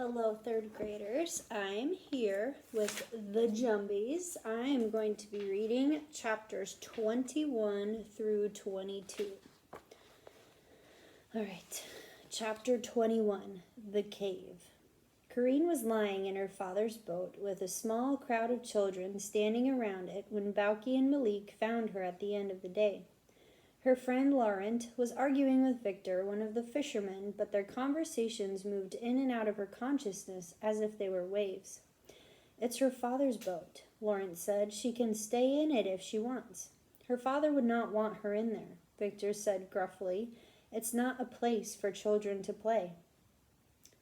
Hello, third graders. I'm here with the Jumbies. I am going to be reading chapters 21 through 22. All right, chapter 21, The Cave. Corrine was lying in her father's boat with a small crowd of children standing around it when Bauki and Malik found her at the end of the day. Her friend Laurent was arguing with Victor, one of the fishermen, but their conversations moved in and out of her consciousness as if they were waves. "It's her father's boat," Laurent said. "She can stay in it if she wants." "Her father would not want her in there," Victor said gruffly. "It's not a place for children to play."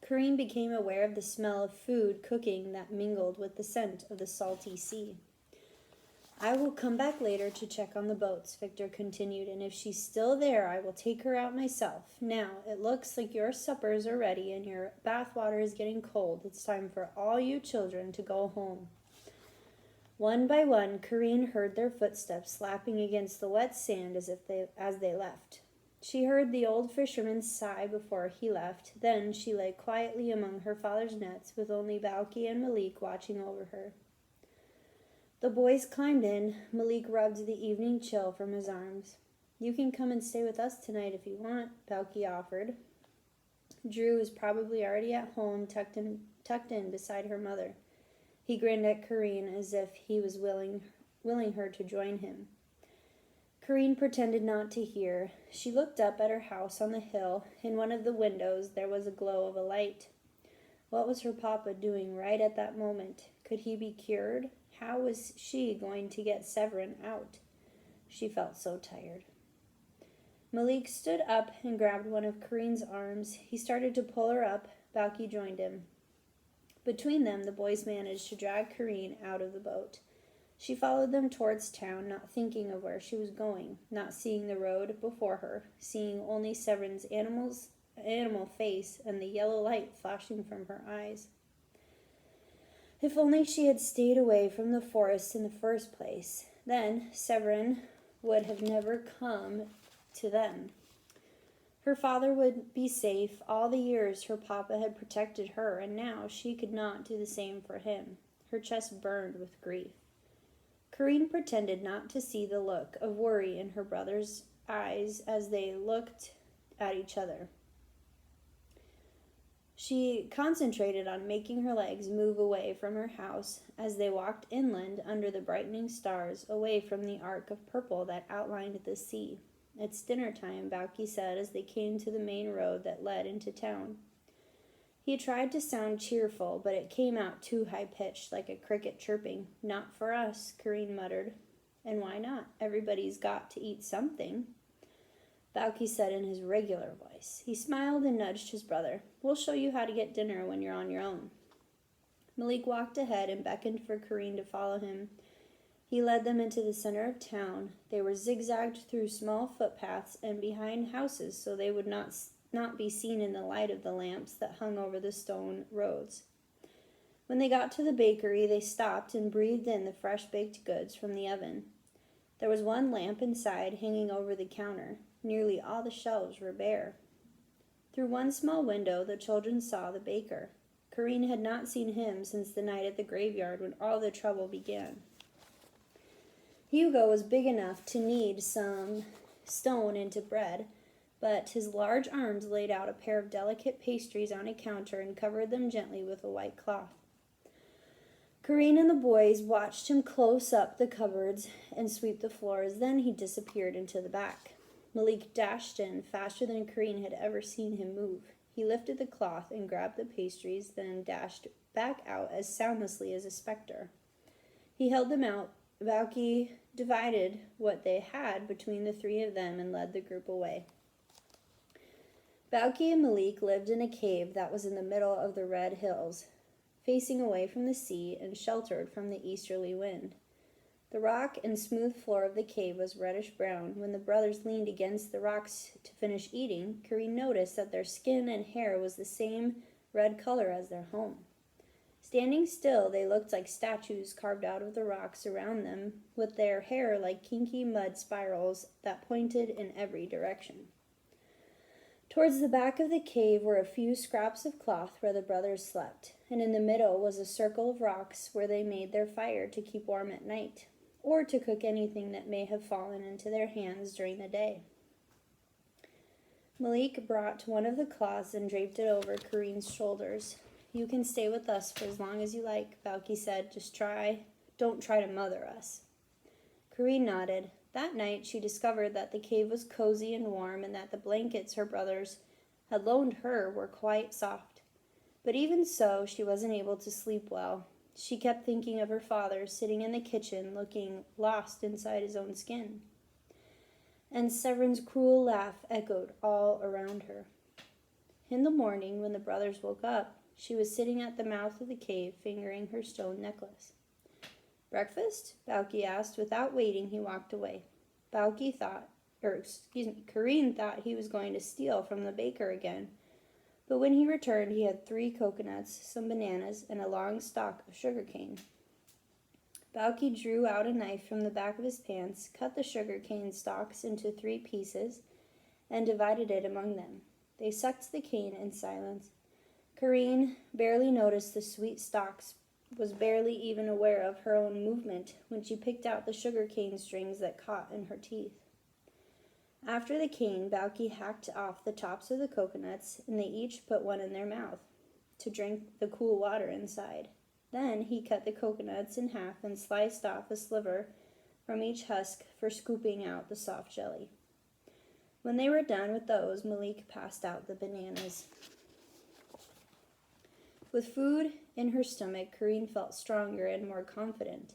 Corrine became aware of the smell of food cooking that mingled with the scent of the salty sea. "I will come back later to check on the boats," Victor continued, "and if she's still there, I will take her out myself. Now, it looks like your suppers are ready and your bath water is getting cold. It's time for all you children to go home." One by one, Corrine heard their footsteps slapping against the wet sand as they left. She heard the old fisherman sigh before he left. Then she lay quietly among her father's nets, with only Bauki and Malik watching over her. The boys climbed in. Malik rubbed the evening chill from his arms. "You can come and stay with us tonight if you want," Bauki offered. Drew was probably already at home, tucked in beside her mother. He grinned at Corrine as if he was willing her to join him. Corrine pretended not to hear. She looked up at her house on the hill. In one of the windows there was a glow of a light. What was her papa doing right at that moment? Could he be cured? How was she going to get Severin out? She felt so tired. Malik stood up and grabbed one of Corrine's arms. He started to pull her up. Bauki joined him. Between them, the boys managed to drag Corrine out of the boat. She followed them towards town, not thinking of where she was going, not seeing the road before her, seeing only Severin's animal face and the yellow light flashing from her eyes. If only she had stayed away from the forest in the first place. Then Severin would have never come to them. Her father would be safe all the years her papa had protected her, and now she could not do the same for him. Her chest burned with grief. Corrine pretended not to see the look of worry in her brother's eyes as they looked at each other. She concentrated on making her legs move away from her house as they walked inland under the brightening stars, away from the arc of purple that outlined the sea. "It's dinner time," Bauki said as they came to the main road that led into town. He tried to sound cheerful, but it came out too high-pitched, like a cricket chirping. "Not for us," Corrine muttered. "And why not? Everybody's got to eat something," Bauki said in his regular voice. He smiled and nudged his brother. "We'll show you how to get dinner when you're on your own." Malik walked ahead and beckoned for Corrine to follow him. He led them into the center of town. They were zigzagged through small footpaths and behind houses so they would not be seen in the light of the lamps that hung over the stone roads. When they got to the bakery, they stopped and breathed in the fresh-baked goods from the oven. There was one lamp inside, hanging over the counter. Nearly all the shelves were bare. Through one small window, the children saw the baker. Corrine had not seen him since the night at the graveyard when all the trouble began. Hugo was big enough to knead some stone into bread, but his large arms laid out a pair of delicate pastries on a counter and covered them gently with a white cloth. Corrine and the boys watched him close up the cupboards and sweep the floors. Then he disappeared into the back. Malik dashed in faster than Corrine had ever seen him move. He lifted the cloth and grabbed the pastries, then dashed back out as soundlessly as a specter. He held them out. Bauki divided what they had between the three of them and led the group away. Bauki and Malik lived in a cave that was in the middle of the red hills, facing away from the sea and sheltered from the easterly wind. The rock and smooth floor of the cave was reddish-brown. When the brothers leaned against the rocks to finish eating, Corrine noticed that their skin and hair was the same red color as their home. Standing still, they looked like statues carved out of the rocks around them, with their hair like kinky mud spirals that pointed in every direction. Towards the back of the cave were a few scraps of cloth where the brothers slept, and in the middle was a circle of rocks where they made their fire to keep warm at night, or to cook anything that may have fallen into their hands during the day. Malik brought one of the cloths and draped it over Kareen's shoulders. "You can stay with us for as long as you like," Balki said. Don't try to mother us." Kareen nodded. That night she discovered that the cave was cozy and warm and that the blankets her brothers had loaned her were quite soft. But even so, she wasn't able to sleep well. She kept thinking of her father sitting in the kitchen looking lost inside his own skin. And Severin's cruel laugh echoed all around her. In the morning, when the brothers woke up, she was sitting at the mouth of the cave, fingering her stone necklace. "Breakfast?" Balki asked. Without waiting, he walked away. Kareen thought he was going to steal from the baker again. But when he returned, he had 3 coconuts, some bananas, and a long stalk of sugar cane. Balki drew out a knife from the back of his pants, cut the sugar cane stalks into 3 pieces, and divided it among them. They sucked the cane in silence. Kareen barely noticed the sweet stalks, was barely even aware of her own movement when she picked out the sugar cane strings that caught in her teeth. After the cane, Balki hacked off the tops of the coconuts, and they each put one in their mouth to drink the cool water inside. Then he cut the coconuts in half and sliced off a sliver from each husk for scooping out the soft jelly. When they were done with those, Malik passed out the bananas. With food in her stomach, Kareen felt stronger and more confident.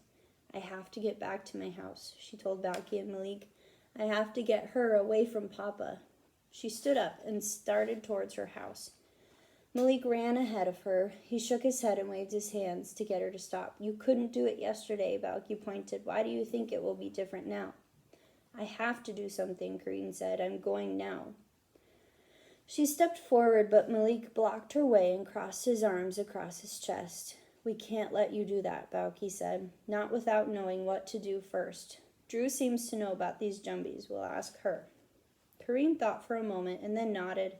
"I have to get back to my house," she told Balki and Malik. "I have to get her away from Papa." She stood up and started towards her house. Malik ran ahead of her. He shook his head and waved his hands to get her to stop. "You couldn't do it yesterday," Balki pointed. "Why do you think it will be different now?" "I have to do something," Kareen said. "I'm going now." She stepped forward, but Malik blocked her way and crossed his arms across his chest. "We can't let you do that," Balki said. "Not without knowing what to do first. Drew seems to know about these Jumbies. We'll ask her." Kareen thought for a moment and then nodded.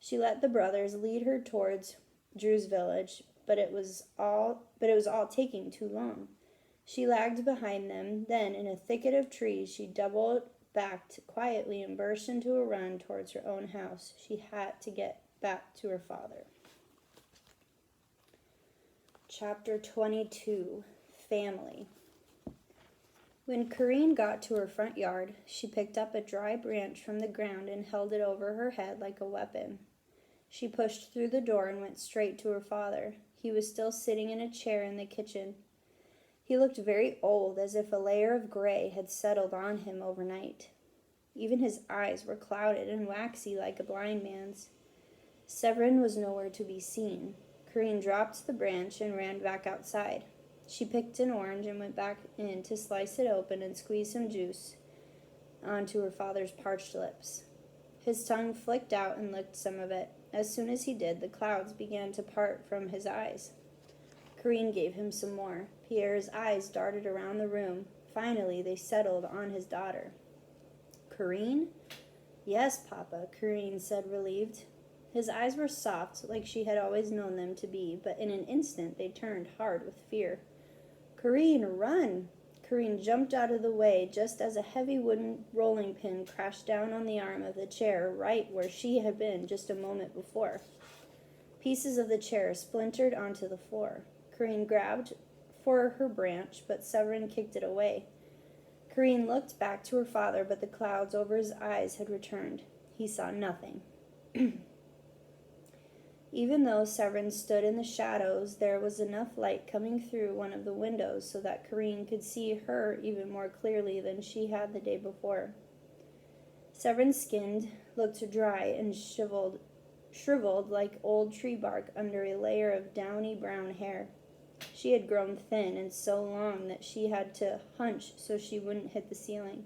She let the brothers lead her towards Drew's village, but it was all taking too long. She lagged behind them. Then, in a thicket of trees, she doubled backed quietly and burst into a run towards her own house. She had to get back to her father. Chapter 22. Family. When Kareen got to her front yard, she picked up a dry branch from the ground and held it over her head like a weapon. She pushed through the door and went straight to her father. He was still sitting in a chair in the kitchen. He looked very old, as if a layer of gray had settled on him overnight. Even his eyes were clouded and waxy like a blind man's. Severin was nowhere to be seen. Kareen dropped the branch and ran back outside. She picked an orange and went back in to slice it open and squeeze some juice onto her father's parched lips. His tongue flicked out and licked some of it. As soon as he did, the clouds began to part from his eyes. Kareen gave him some more. Pierre's eyes darted around the room. Finally, they settled on his daughter. "Kareen?" "Yes, Papa," Kareen said, relieved. His eyes were soft, like she had always known them to be, but in an instant they turned hard with fear. "Kareen, run!" Kareen jumped out of the way just as a heavy wooden rolling pin crashed down on the arm of the chair right where she had been just a moment before. Pieces of the chair splintered onto the floor. Kareen grabbed for her branch, but Severin kicked it away. Kareen looked back to her father, but the clouds over his eyes had returned. He saw nothing. Even though Severin stood in the shadows, there was enough light coming through one of the windows so that Kareen could see her even more clearly than she had the day before. Severin's skin looked dry and shriveled like old tree bark under a layer of downy brown hair. She had grown thin and so long that she had to hunch so she wouldn't hit the ceiling.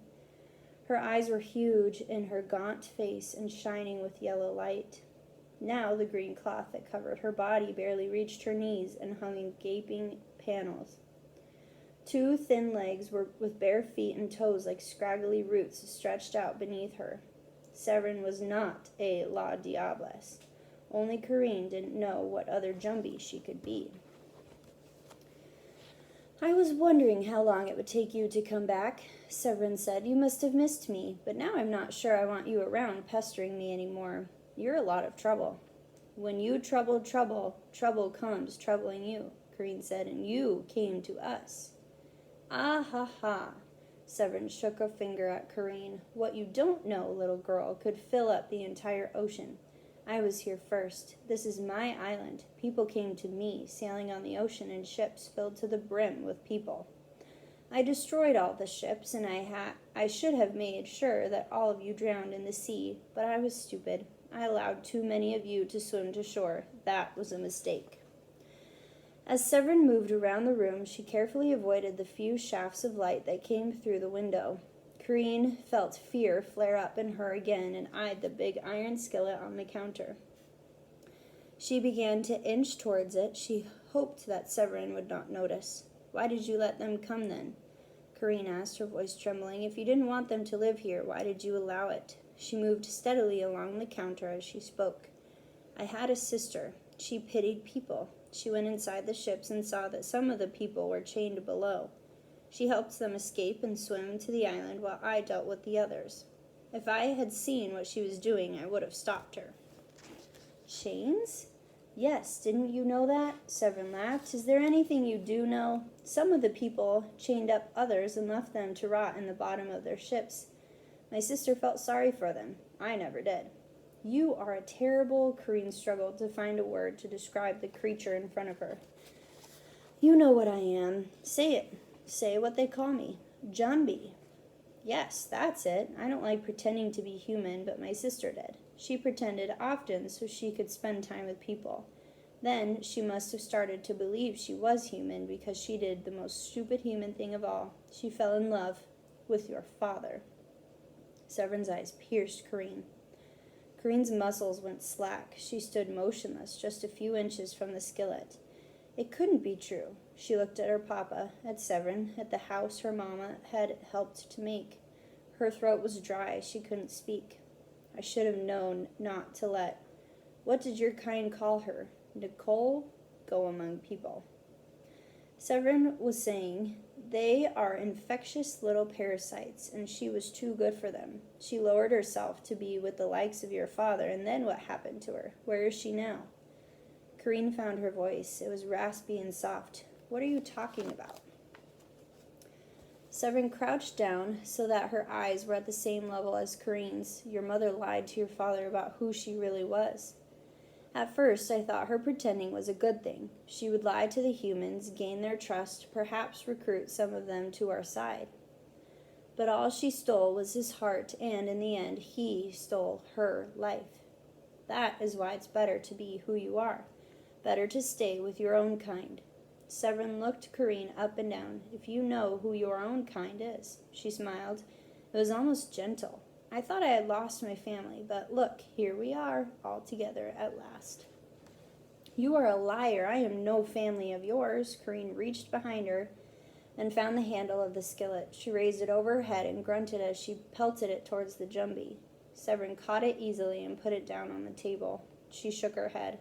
Her eyes were huge in her gaunt face and shining with yellow light. Now the green cloth that covered her body barely reached her knees and hung in gaping panels. 2 thin legs with bare feet and toes like scraggly roots stretched out beneath her. Severin was not a La Diablesse. Only Corinne didn't know what other Jumbie she could be. I was wondering how long it would take you to come back, Severin said. You must have missed me, but now I'm not sure I want you around pestering me any more. You're a lot of trouble. When you troubled trouble, trouble comes troubling you, Corinne said, and you came to us. Ah ha ha. Severin shook a finger at Corinne. What you don't know, little girl, could fill up the entire ocean. I was here first. This is my island. People came to me, sailing on the ocean in ships filled to the brim with people. I destroyed all the ships, and I should have made sure that all of you drowned in the sea, but I was stupid. I allowed too many of you to swim to shore. That was a mistake. As Severin moved around the room, she carefully avoided the few shafts of light that came through the window. Corinne felt fear flare up in her again and eyed the big iron skillet on the counter. She began to inch towards it. She hoped that Severin would not notice. Why did you let them come then? Corinne asked, her voice trembling. If you didn't want them to live here, why did you allow it? She moved steadily along the counter as she spoke. I had a sister. She pitied people. She went inside the ships and saw that some of the people were chained below. She helped them escape and swim to the island while I dealt with the others. If I had seen what she was doing, I would have stopped her. Chains? Yes, didn't you know that? Severin laughed. Is there anything you do know? Some of the people chained up others and left them to rot in the bottom of their ships. My sister felt sorry for them. I never did. You are a terrible, Corinne struggled to find a word to describe the creature in front of her. You know what I am. Say it. Say what they call me. Jumbie. Yes, that's it. I don't like pretending to be human, but my sister did. She pretended often so she could spend time with people. Then she must have started to believe she was human because she did the most stupid human thing of all. She fell in love with your father. Severin's eyes pierced Corinne. Corinne's muscles went slack. She stood motionless, just a few inches from the skillet. It couldn't be true. She looked at her papa, at Severin, at the house her mama had helped to make. Her throat was dry. She couldn't speak. I should have known not to let. What did your kind call her? Nicole? Go among people. Severin was saying, they are infectious little parasites, and she was too good for them. She lowered herself to be with the likes of your father, and then what happened to her? Where is she now? Corinne found her voice. It was raspy and soft. What are you talking about? Severin crouched down so that her eyes were at the same level as Corinne's. Your mother lied to your father about who she really was. At first, I thought her pretending was a good thing. She would lie to the humans, gain their trust, perhaps recruit some of them to our side. But all she stole was his heart, and in the end, he stole her life. That is why it's better to be who you are. Better to stay with your own kind. Severin looked Corinne up and down. If you know who your own kind is. She smiled. It was almost gentle. I thought I had lost my family, but look, here we are, all together at last. You are a liar. I am no family of yours. Corinne reached behind her and found the handle of the skillet. She raised it over her head and grunted as she pelted it towards the Jumbie. Severin caught it easily and put it down on the table. She shook her head.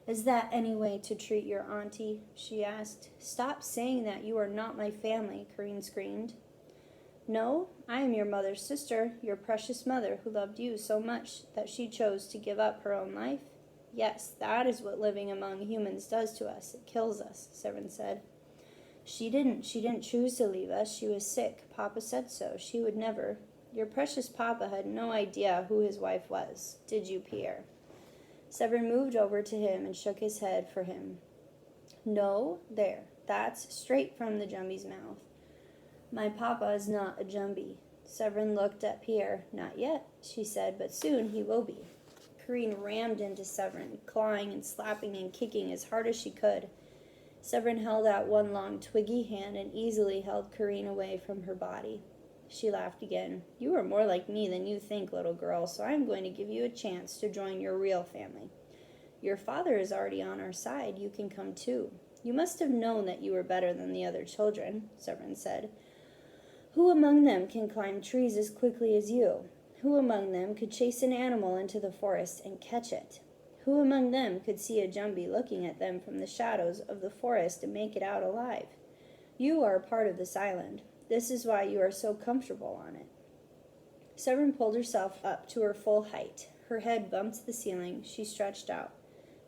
Is that any way to treat your auntie? She asked. Stop saying that. You are not my family, Corinne screamed. No, I am your mother's sister, your precious mother who loved you so much that she chose to give up her own life. Yes, that is what living among humans does to us. It kills us, Severin said. She didn't choose to leave us. She was sick. Papa said so. She would never. Your precious papa had no idea who his wife was. Did you, Pierre? Severin moved over to him and shook his head for him. No, there. That's straight from the Jumbie's mouth. My papa is not a Jumbie. Severin looked at Pierre. Not yet, she said, but soon he will be. Corinne rammed into Severin, clawing and slapping and kicking as hard as she could. Severin held out one long twiggy hand and easily held Corinne away from her body. She laughed again. You are more like me than you think, little girl, so I am going to give you a chance to join your real family. Your father is already on our side. You can come too. You must have known that you were better than the other children, Severin said. Who among them can climb trees as quickly as you? Who among them could chase an animal into the forest and catch it? Who among them could see a Jumbie looking at them from the shadows of the forest and make it out alive? You are a part of this island. This is why you are so comfortable on it. Severn pulled herself up to her full height. Her head bumped the ceiling. She stretched out.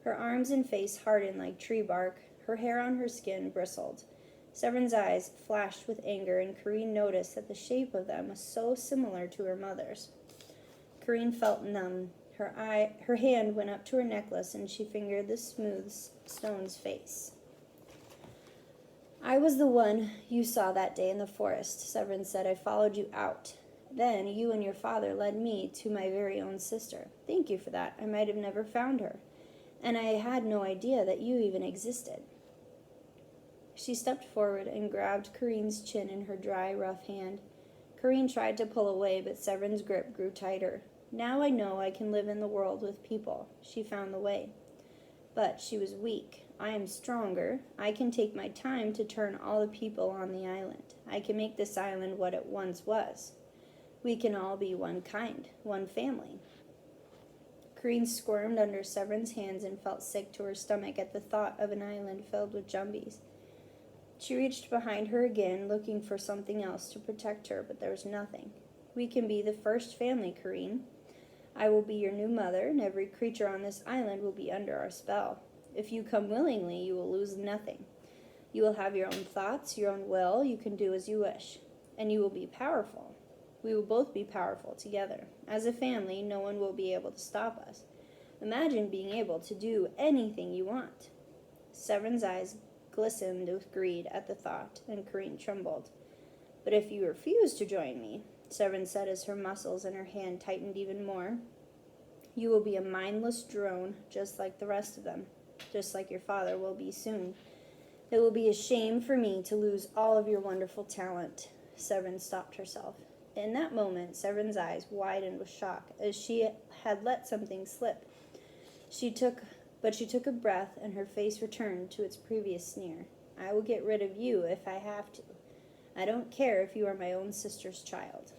Her arms and face hardened like tree bark. Her hair on her skin bristled. Severn's eyes flashed with anger, and Corrine noticed that the shape of them was so similar to her mother's. Corrine felt numb. Her hand went up to her necklace, and she fingered the smooth stone's face. I was the one you saw that day in the forest, Severn said. I followed you out. Then you and your father led me to my very own sister. Thank you for that. I might have never found her. And I had no idea that you even existed. She stepped forward and grabbed Corrine's chin in her dry, rough hand. Corrine tried to pull away, but Severn's grip grew tighter. Now I know I can live in the world with people. She found the way. But she was weak. I am stronger. I can take my time to turn all the people on the island. I can make this island what it once was. We can all be one kind, one family. Corrine squirmed under Severn's hands and felt sick to her stomach at the thought of an island filled with Jumbies. She reached behind her again, looking for something else to protect her, but there was nothing. We can be the first family, Corrine. I will be your new mother, and every creature on this island will be under our spell. If you come willingly, you will lose nothing. You will have your own thoughts, your own will. You can do as you wish, and you will be powerful. We will both be powerful together. As a family, no one will be able to stop us. Imagine being able to do anything you want. Severn's eyes glistened with greed at the thought, and Corrine trembled. But if you refuse to join me, Severn said as her muscles in her hand tightened even more, you will be a mindless drone just like the rest of them, just like your father will be soon. It will be a shame for me to lose all of your wonderful talent. Severn stopped herself. In that moment, Severn's eyes widened with shock, as she had let something slip. She took a breath, and her face returned to its previous sneer. I will get rid of you if I have to. I don't care if you are my own sister's child.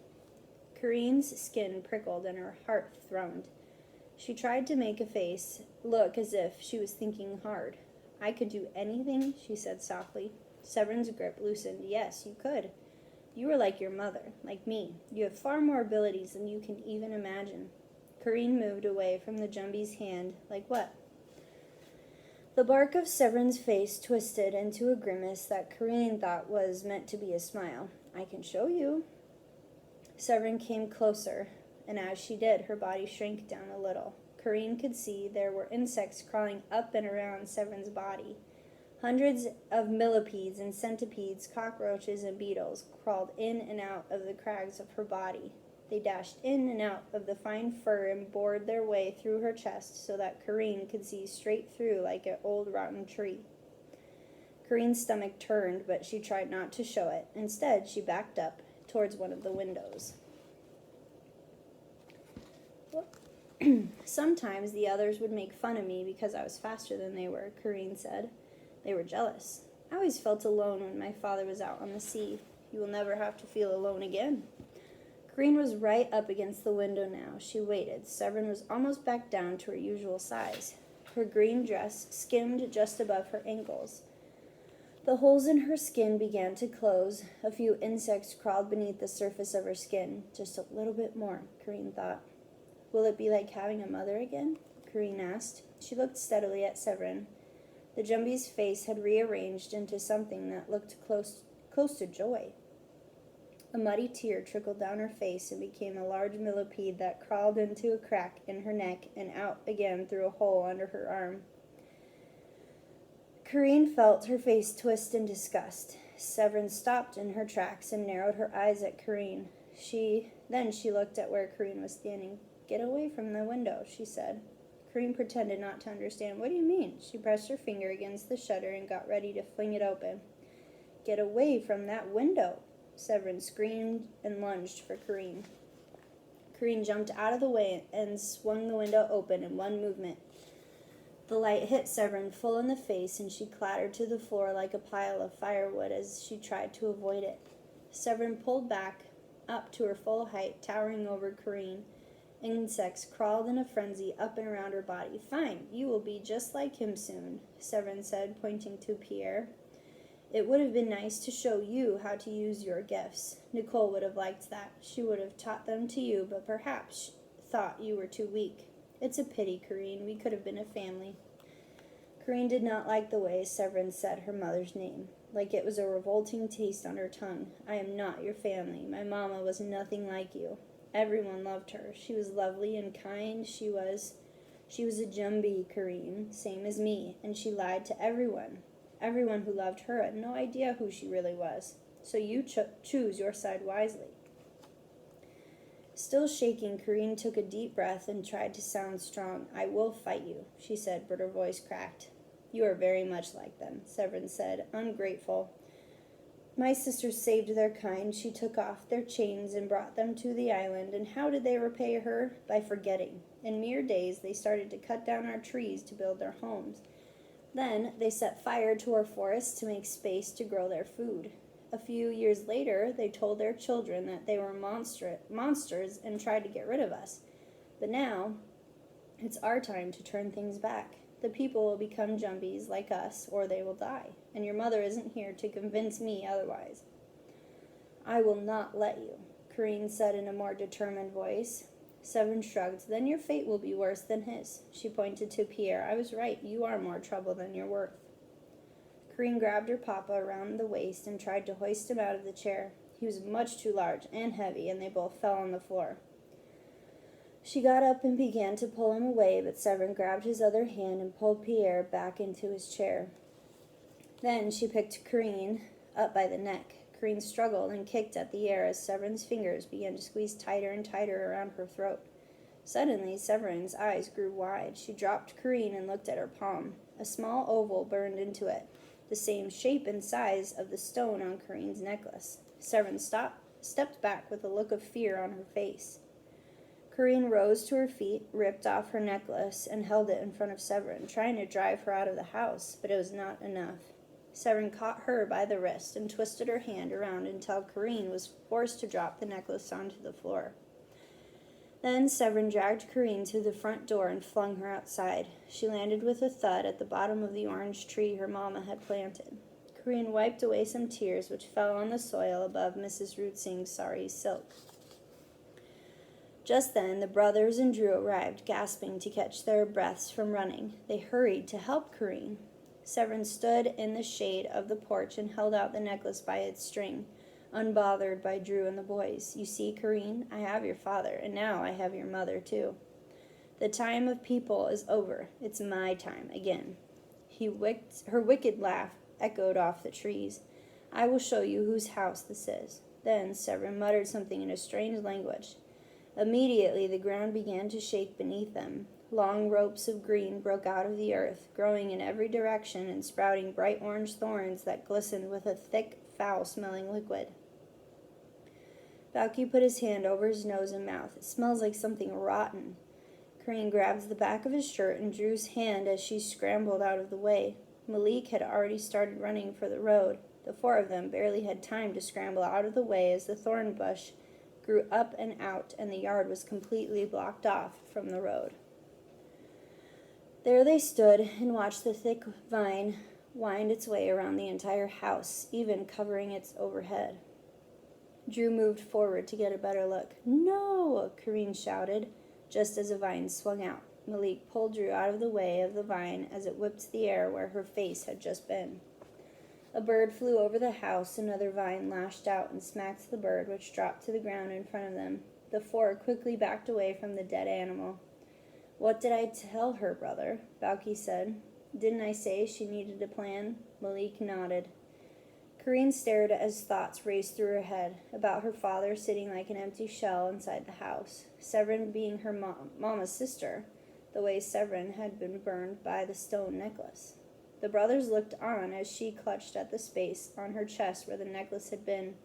Corrine's skin prickled and her heart throbbed. She tried to make a face look as if she was thinking hard. I could do anything, she said softly. Severn's grip loosened. Yes, you could. You are like your mother, like me. You have far more abilities than you can even imagine. Corrine moved away from the Jumbie's hand. Like what? The bark of Severn's face twisted into a grimace that Corrine thought was meant to be a smile. I can show you. Severn came closer, and as she did, her body shrank down a little. Corrine could see there were insects crawling up and around Severn's body. Hundreds of millipedes and centipedes, cockroaches and beetles crawled in and out of the crags of her body. They dashed in and out of the fine fur and bored their way through her chest so that Corrine could see straight through like an old rotten tree. Corrine's stomach turned, but she tried not to show it. Instead, she backed up towards one of the windows. Sometimes the others would make fun of me because I was faster than they were, Corrine said. They were jealous. I always felt alone when my father was out on the sea. You will never have to feel alone again. Corrine was right up against the window now. She waited. Severn was almost back down to her usual size. Her green dress skimmed just above her ankles. The holes in her skin began to close. A few insects crawled beneath the surface of her skin. Just a little bit more, Corrine thought. Will it be like having a mother again? Corrine asked. She looked steadily at Severn. The Jumbie's face had rearranged into something that looked close to joy. A muddy tear trickled down her face and became a large millipede that crawled into a crack in her neck and out again through a hole under her arm. Corrine felt her face twist in disgust. Severn stopped in her tracks and narrowed her eyes at Corrine. Then she looked at where Corrine was standing. Get away from the window, she said. Corrine pretended not to understand. What do you mean? She pressed her finger against the shutter and got ready to fling it open. Get away from that window, Severn screamed and lunged for Corrine. Corrine jumped out of the way and swung the window open in one movement. The light hit Severn full in the face, and she clattered to the floor like a pile of firewood as she tried to avoid it. Severn pulled back up to her full height, towering over Corinne. Insects crawled in a frenzy up and around her body. "Fine, you will be just like him soon," Severin said, pointing to Pierre. "It would have been nice to show you how to use your gifts. Nicole would have liked that. She would have taught them to you, but perhaps thought you were too weak. It's a pity, Corinne. We could have been a family." Corinne did not like the way Severin said her mother's name, like it was a revolting taste on her tongue. "I am not your family. My mamma was nothing like you. Everyone loved her. She was lovely and kind. She was a Jumbie, Corinne, same as me, and she lied to everyone. Everyone who loved her had no idea who she really was. So you choose your side wisely." Still shaking, Corinne took a deep breath and tried to sound strong. "I will fight you," she said, but her voice cracked. "You are very much like them," Severin said, "ungrateful. My sisters saved their kind. She took off their chains and brought them to the island. And how did they repay her? By forgetting. In mere days, they started to cut down our trees to build their homes. Then they set fire to our forests to make space to grow their food. A few years later, they told their children that they were monsters and tried to get rid of us. But now, it's our time to turn things back. The people will become Jumbies like us, or they will die. And your mother isn't here to convince me otherwise." "I will not let you," Corinne said in a more determined voice. Severin shrugged. "Then your fate will be worse than his." She pointed to Pierre. "I was right. You are more trouble than you're worth." Corinne grabbed her papa around the waist and tried to hoist him out of the chair. He was much too large and heavy, and they both fell on the floor. She got up and began to pull him away, but Severin grabbed his other hand and pulled Pierre back into his chair. Then she picked Corinne up by the neck. Corinne struggled and kicked at the air as Severin's fingers began to squeeze tighter and tighter around her throat. Suddenly, Severin's eyes grew wide. She dropped Corinne and looked at her palm. A small oval burned into it, the same shape and size of the stone on Corinne's necklace. Severin stepped back with a look of fear on her face. Corinne rose to her feet, ripped off her necklace, and held it in front of Severin, trying to drive her out of the house, but it was not enough. Severin caught her by the wrist and twisted her hand around until Corinne was forced to drop the necklace onto the floor. Then Severin dragged Corinne to the front door and flung her outside. She landed with a thud at the bottom of the orange tree her mamma had planted. Corinne wiped away some tears which fell on the soil above Mrs. Rootsing's sari silk. Just then the brothers and Drew arrived, gasping to catch their breaths from running. They hurried to help Corinne. Severin stood in the shade of the porch and held out the necklace by its string, unbothered by Drew and the boys. "You see, Corinne, I have your father, and now I have your mother, too. The time of people is over. It's my time again." Her wicked laugh echoed off the trees. "I will show you whose house this is." Then Severin muttered something in a strange language. Immediately the ground began to shake beneath them. Long ropes of green broke out of the earth, growing in every direction and sprouting bright orange thorns that glistened with a thick, foul-smelling liquid. Balky put his hand over his nose and mouth. "It smells like something rotten." Corinne grabbed the back of his shirt and Drew's hand as she scrambled out of the way. Malik had already started running for the road. The four of them barely had time to scramble out of the way as the thorn bush grew up and out, and the yard was completely blocked off from the road. There they stood and watched the thick vine wind its way around the entire house, even covering its overhead. Drew moved forward to get a better look. "No!" Corinne shouted, just as a vine swung out. Malik pulled Drew out of the way of the vine as it whipped the air where her face had just been. A bird flew over the house. Another vine lashed out and smacked the bird, which dropped to the ground in front of them. The four quickly backed away from the dead animal. "What did I tell her, brother?" Balky said. "Didn't I say she needed a plan?" Malik nodded. Corinne stared as thoughts raced through her head, about her father sitting like an empty shell inside the house, Severin being her mama's sister, the way Severin had been burned by the stone necklace. The brothers looked on as she clutched at the space on her chest where the necklace had been.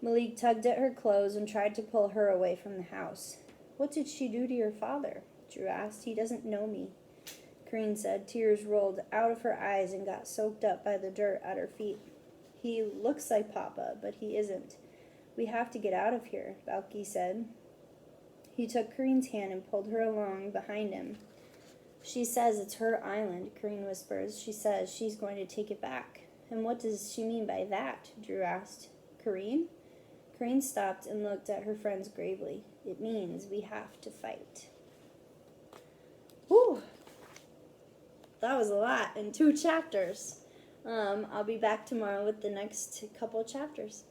Malik tugged at her clothes and tried to pull her away from the house. "What did she do to your father?" Drew asked. "He doesn't know me," Corinne said. Tears rolled out of her eyes and got soaked up by the dirt at her feet. "He looks like Papa, but he isn't. We have to get out of here, Balky said. He took Kareen's hand and pulled her along behind him. She says it's her island, Kareen whispers. She says she's going to take it back. And what does she mean by that? Drew asked. Kareen? Kareen stopped and looked at her friends gravely. It means we have to fight. Whew. That was a lot in 2 chapters. I'll be back tomorrow with the next couple chapters.